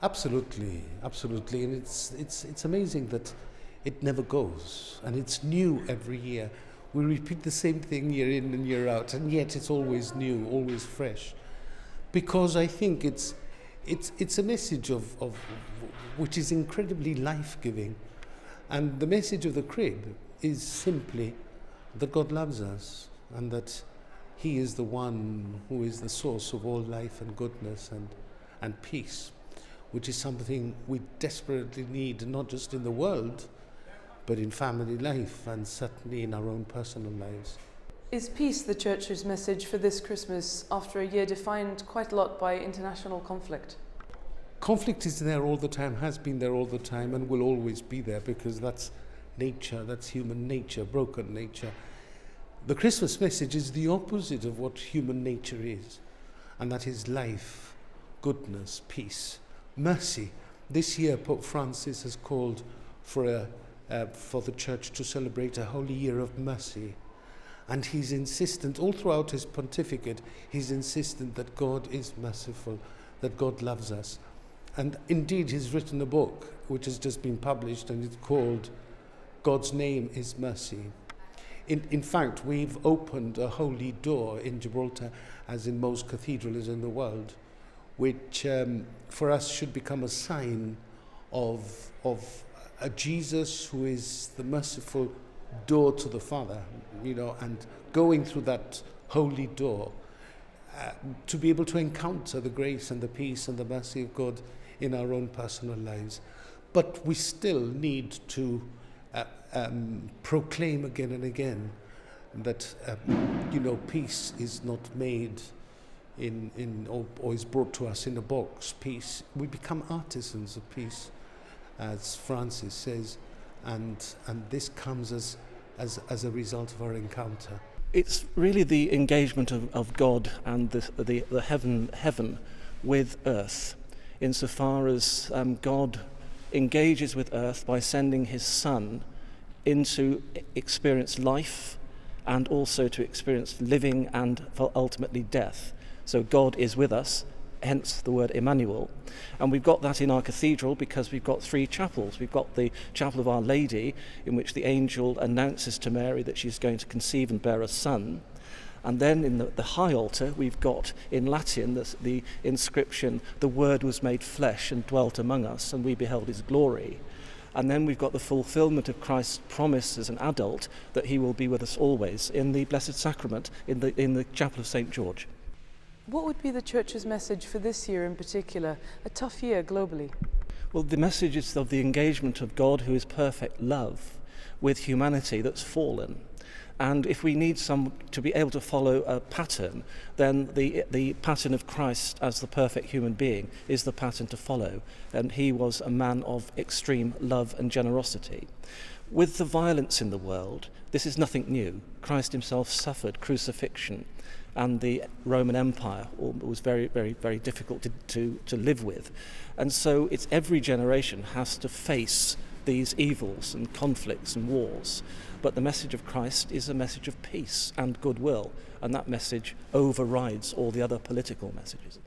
Absolutely, absolutely, and it's amazing that it never goes, and it's new every year. We repeat the same thing year in and year out, and yet it's always new, always fresh, because I think it's a message of which is incredibly life-giving, and the message of the crib is simply that God loves us, and that He is the one who is the source of all life and goodness and peace, which is something we desperately need, not just in the world, but in family life and certainly in our own personal lives. Is peace the Church's message for this Christmas after a year defined quite a lot by international conflict? Conflict is there all the time, has been there all the time, and will always be there, because that's nature, that's human nature, broken nature. The Christmas message is the opposite of what human nature is, and that is life, goodness, peace, mercy. This year Pope Francis has called for the Church to celebrate a holy year of mercy. And he's insistent, all throughout his pontificate, he's insistent that God is merciful, that God loves us. And indeed, he's written a book which has just been published, and it's called God's Name is Mercy. In fact, we've opened a holy door in Gibraltar, as in most cathedrals in the world, which for us should become a sign of a Jesus who is the merciful door to the Father, and going through that holy door to be able to encounter the grace and the peace and the mercy of God in our own personal lives. But we still need to proclaim again and again that peace is not made or is brought to us in a box. Peace, we become artisans of peace, as Francis says, and this comes as a result of our encounter. It's really the engagement of God and the heaven with earth, insofar as God engages with earth by sending his Son into experience life and also to experience living and ultimately death. So God is with us, hence the word Emmanuel. And we've got that in our cathedral because we've got 3 chapels. We've got the Chapel of Our Lady, in which the angel announces to Mary that she's going to conceive and bear a son. And then in the high altar, we've got in Latin the inscription, "The Word was made flesh and dwelt among us, and we beheld his glory." And then we've got the fulfillment of Christ's promise as an adult that he will be with us always in the Blessed Sacrament in the Chapel of St. George. What would be the Church's message for this year in particular, a tough year globally? Well, the message is of the engagement of God, who is perfect love, with humanity that's fallen. And if we need to be able to follow a pattern, then the pattern of Christ as the perfect human being is the pattern to follow. And he was a man of extreme love and generosity. With the violence in the world, this is nothing new. Christ himself suffered crucifixion, and the Roman Empire was very, very, very difficult to live with. And so it's every generation has to face these evils and conflicts and wars. But the message of Christ is a message of peace and goodwill, and that message overrides all the other political messages.